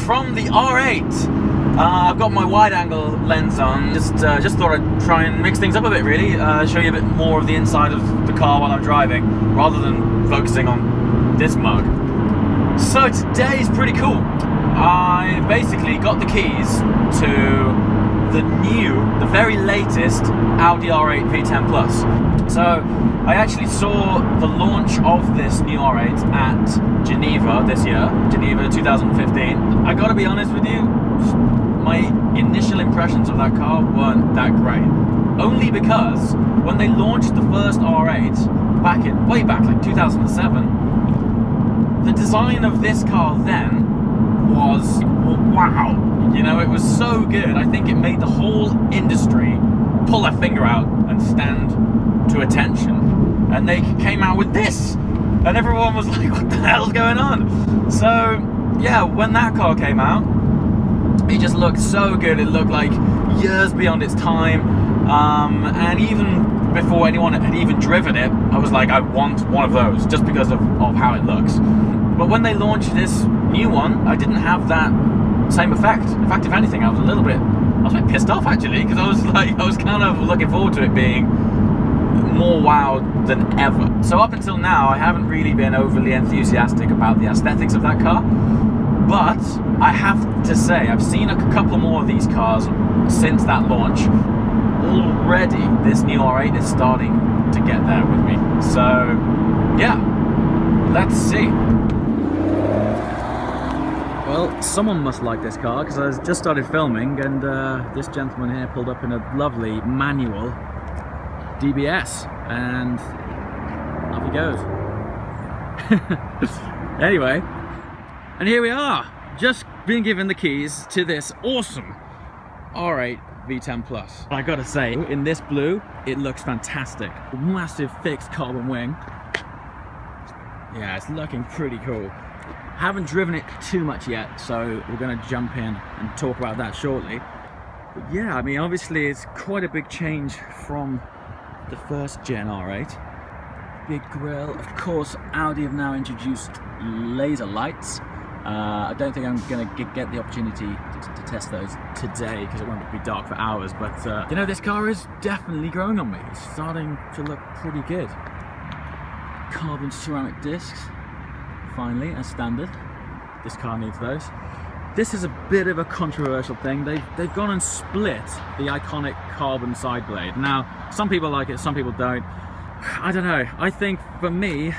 from the R8. I've got my wide-angle lens on. Just thought I'd try and mix things up a bit, really. Show you a bit more of the inside of the car while I'm driving, rather than focusing on this mug. So today's pretty cool. I basically got the keys to the very latest Audi R8 V10 Plus. So I actually saw the launch of this new R8 at Geneva this year, Geneva 2015. I gotta be honest with you, my initial impressions of that car weren't that great. Only because when they launched the first R8 way back like 2007, the design of this car then was wow. You know, it was so good. I think it made the whole industry pull their finger out and stand to attention. And they came out with this, and everyone was like, what the hell's going on? So yeah, when that car came out, it just looked so good. It looked like years beyond its time, and even before anyone had even driven it, I was like, I want one of those, just because of how it looks. But when they launched this new one, I didn't have that same effect. In fact, if anything, I was a bit pissed off actually, because I was kind of looking forward to it being more wowed than ever. So up until now, I haven't really been overly enthusiastic about the aesthetics of that car. But I have to say, I've seen a couple more of these cars since that launch. Already, this new R8 is starting to get there with me. So, yeah, let's see. Well, someone must like this car, because I just started filming, and this gentleman here pulled up in a lovely manual DBS, and off he goes. Anyway. And here we are, just being given the keys to this awesome R8 V10 Plus. I gotta say, in this blue, it looks fantastic. Massive fixed carbon wing. Yeah, it's looking pretty cool. Haven't driven it too much yet, so we're gonna jump in and talk about that shortly. But yeah, I mean, obviously it's quite a big change from the first gen R8. Big grille. Of course, Audi have now introduced laser lights. I don't think I'm going to get the opportunity to test those today, because it won't be dark for hours, but you know, this car is definitely growing on me. It's starting to look pretty good. Carbon ceramic discs, finally, as standard. This car needs those. This is a bit of a controversial thing. They've gone and split the iconic carbon side blade. Now, some people like it, some people don't. I don't know. I think for me,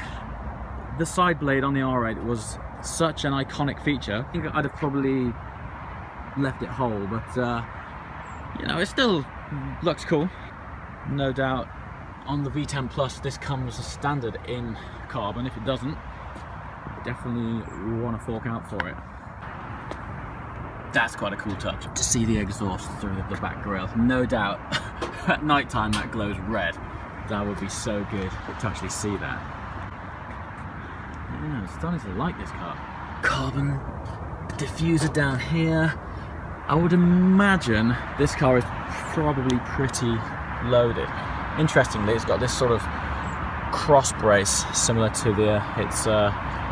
the side blade on the R8 was such an iconic feature. I think I'd have probably left it whole, but you know, it still looks cool. No doubt on the V10 Plus this comes as standard in carbon. If it doesn't, definitely want to fork out for it. That's quite a cool touch, to see the exhaust through the back grille. No doubt at night time that glows red. That would be so good to actually see that. Yeah, I'm starting to like this car. Carbon diffuser down here. I would imagine this car is probably pretty loaded. Interestingly, it's got this sort of cross brace similar to its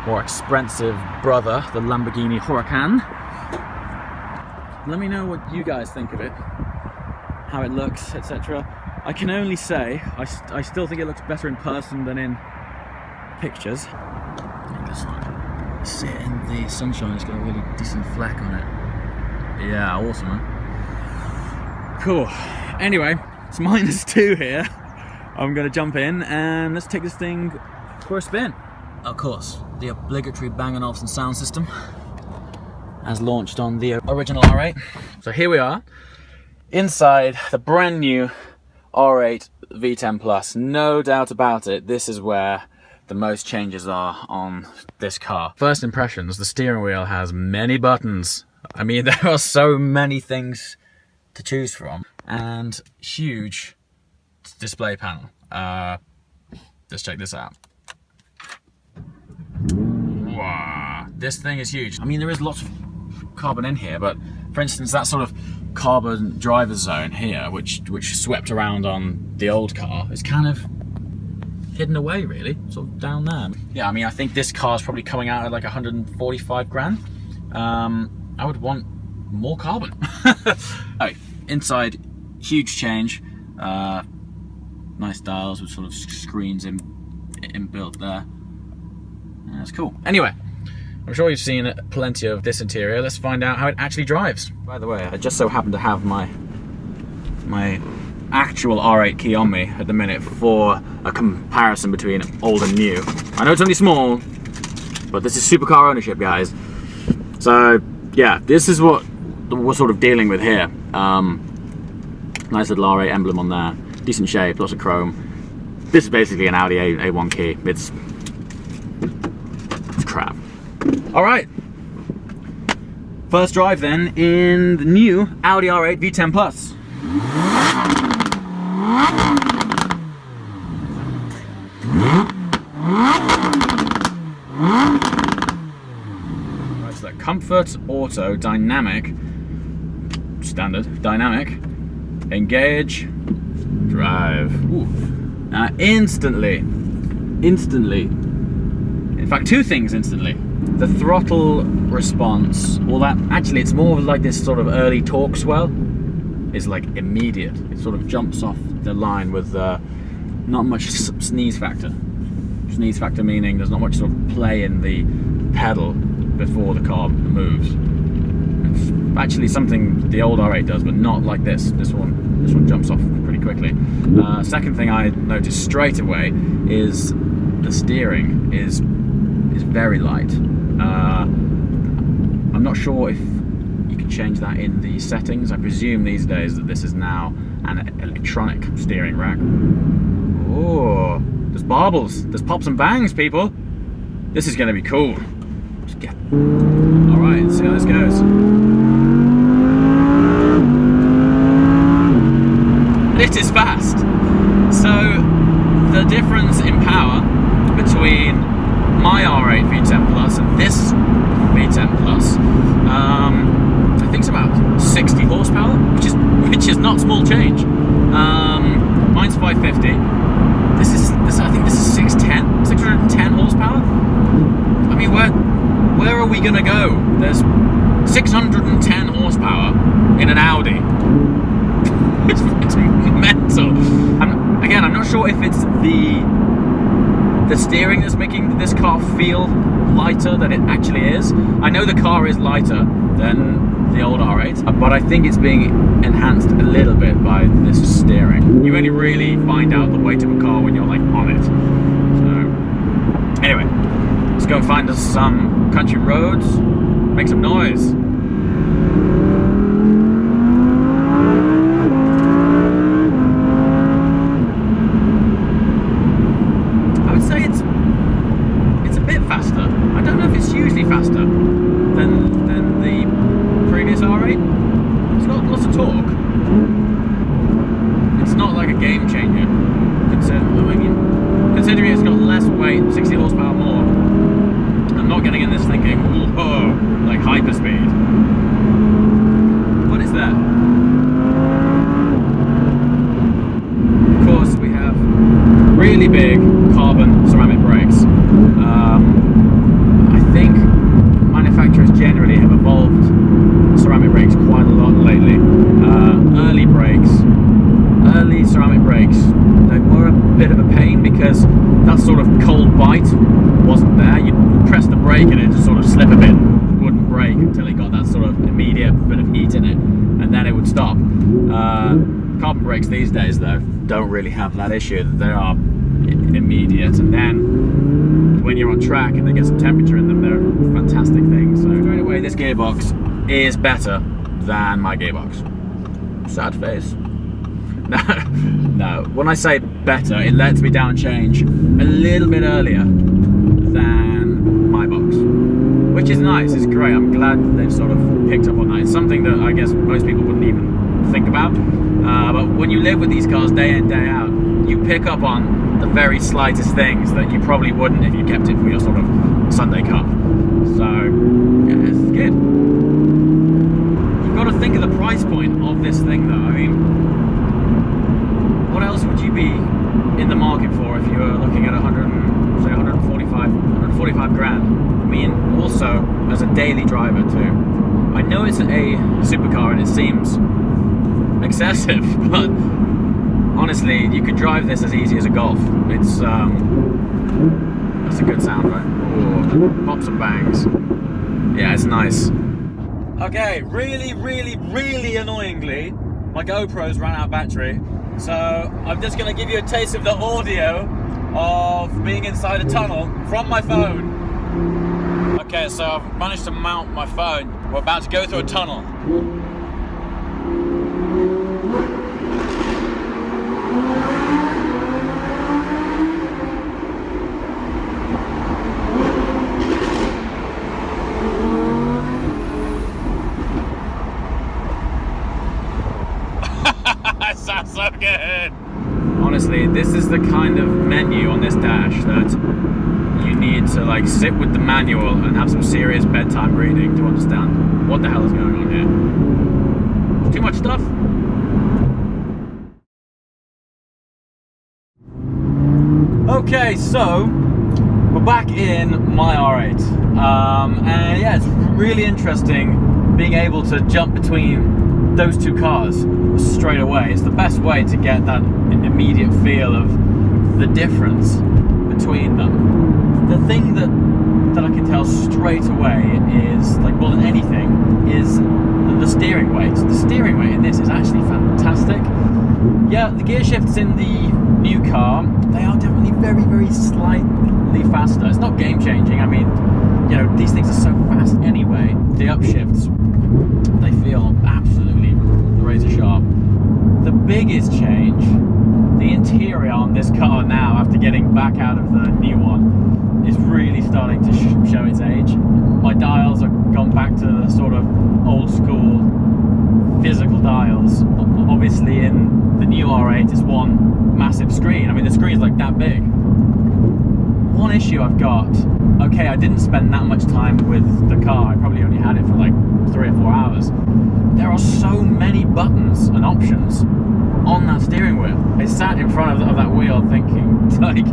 more expensive brother, the Lamborghini Huracan. Let me know what you guys think of it, how it looks, etc. I can only say I still think it looks better in person than in pictures. This one, sit in the sunshine, it's got a really decent fleck on it. Yeah, awesome, man. Cool. Anyway, it's -2 here. I'm gonna jump in and let's take this thing for a spin. Of course, the obligatory Bang & Olufsen sound system, as launched on the original R8. So here we are, inside the brand new R8 V10 Plus. No doubt about it, this is where the most changes are on this car. First impressions, the steering wheel has many buttons. I mean, there are so many things to choose from, and huge display panel. Let's check this out. Wow, this thing is huge. I mean, there is lots of carbon in here, but for instance, that sort of carbon driver zone here, which swept around on the old car, is kind of hidden away, really, sort of down there. Yeah, I mean, I think this car is probably coming out at like 145 grand. I would want more carbon. Right, inside, huge change. Nice dials with sort of screens inbuilt there. That's cool. Anyway, I'm sure you've seen plenty of this interior. Let's find out how it actually drives. By the way, I just so happen to have my actual R8 key on me at the minute for a comparison between old and new. I know it's only small, but this is supercar ownership, guys. So yeah, this is what we're sort of dealing with here. Nice little R8 emblem on there. Decent shape, lots of chrome. This is basically an Audi A1 key. It's crap. All right. First drive then in the new Audi R8 V10 Plus. Right, so that comfort, auto, dynamic, standard, dynamic, engage, drive. Ooh. Now instantly, in fact two things instantly. The throttle response, well that, actually it's more of like this sort of early torque swell, is like immediate. It sort of jumps off the line with not much sneeze factor. Sneeze factor meaning there's not much sort of play in the pedal before the car moves. It's actually something the old R8 does, but not like this. This one jumps off pretty quickly. Second thing I noticed straight away is the steering is very light. I'm not sure if you can change that in the settings. I presume these days that this is now an electronic steering rack. Oh, there's baubles, there's pops and bangs, people. This is going to be cool. All right, let's see how this goes. It is fast. So the difference in power between my R8 V10 Plus and this V10 Plus, I think it's about 60 horsepower, which is not small change. Mine's 550. I think this is 610 horsepower. I mean, where are we gonna go? There's 610 horsepower in an Audi. It's mental. I'm not sure if it's the steering that's making this car feel lighter than it actually is. I know the car is lighter than the old R8, but I think it's being enhanced a little bit by this steering. You only really find out the weight of a car when you're like on it. So anyway, let's go and find us some country roads, make some noise. Faster than the previous R8. It's got lots of torque. It's not like a game changer, considering it's got less weight, 60 horsepower more. I'm not getting in this thinking, whoa, like hyperspeed. What is that? Of course, we have really big carbon ceramic brakes. I think manufacturers generally have evolved ceramic brakes quite a lot lately. Early ceramic brakes, they were a bit of a pain because that sort of cold bite wasn't there. You'd press the brake and it just sort of slip a bit, wouldn't brake until it got that sort of immediate bit of heat in it, and then it would stop. Carbon brakes these days though don't really have that issue. They are immediate, and then when you're on track and they get some temperature in them, they're fantastic things. So straight away, this gearbox is better than my gearbox. Sad face. No, when I say better, it lets me down change a little bit earlier than my box, which is nice. It's great. I'm glad that they've sort of picked up on that. It's something that I guess most people wouldn't even think about, but when you live with these cars day in, day out, you pick up on the very slightest things that you probably wouldn't if you kept it for your sort of Sunday cup. So yeah, it's good. You've got to think of the price point of this thing though. I mean, what else would you be in the market for if you were looking at 145 grand? I mean, also as a daily driver too. I know it's a supercar and it seems excessive, but honestly, you could drive this as easy as a Golf. It's that's a good sound, right? Ooh, pops and bangs. Yeah, it's nice. Okay, really annoyingly, my GoPro's ran out of battery, so I'm just gonna give you a taste of the audio of being inside a tunnel from my phone. Okay, so I've managed to mount my phone. We're about to go through a tunnel. That sounds so good. Honestly, this is the kind of menu on this dash that you need to like sit with the manual and have some serious bedtime reading to understand what the hell is going on here. Too much stuff. Okay, so we're back in my R8, and yeah, it's really interesting being able to jump between those two cars straight away. It's the best way to get that immediate feel of the difference between them. The thing that I can tell straight away is, like more than anything, is the steering weight. The steering weight in this is actually fantastic. Yeah, the gear shifts in the new car, they are definitely very slightly faster. It's not game changing. I mean, you know, these things are so fast anyway. The upshifts, they feel absolutely razor sharp. The biggest change, the interior on this car now, after getting back out of the new one, is really starting to show its age. My dials have gone back to the sort of old school physical dials. Obviously in the new R8 is one massive screen. I mean, the screen's like that big. One issue I've got, okay, I didn't spend that much time with the car. I probably only had it for like 3 or 4 hours. There are so many buttons and options on that steering wheel. I sat in front of that wheel thinking, like,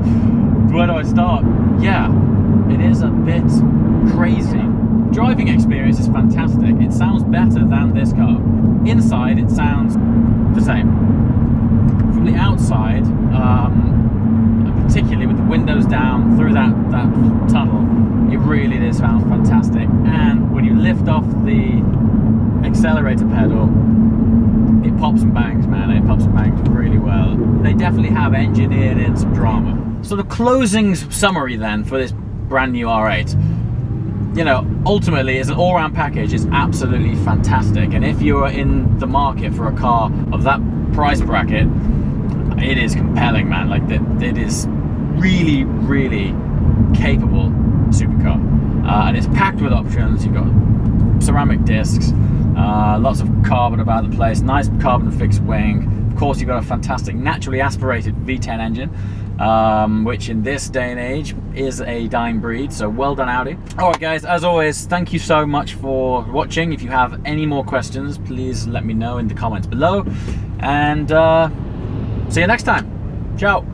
where do I start? Yeah, it is a bit crazy. Driving experience is fantastic. It sounds better than this car. Inside, it sounds the same. From the outside, particularly with the windows down through that tunnel, it really does sound fantastic. And when you lift off the accelerator pedal, it pops and bangs, man. It pops and bangs really well. They definitely have engineered in some drama. So the closing summary then for this brand new R8, you know, ultimately as an all-round package, is absolutely fantastic. And if you are in the market for a car of that price bracket, it is compelling, man. Like, it is really capable supercar, and it's packed with options. You've got ceramic discs, lots of carbon about the place, nice carbon fixed wing. Of course, you've got a fantastic naturally aspirated V10 engine, which in this day and age is a dying breed, so well done, Audi. Alright guys, as always, thank you so much for watching. If you have any more questions, please let me know in the comments below, and see you next time. Ciao.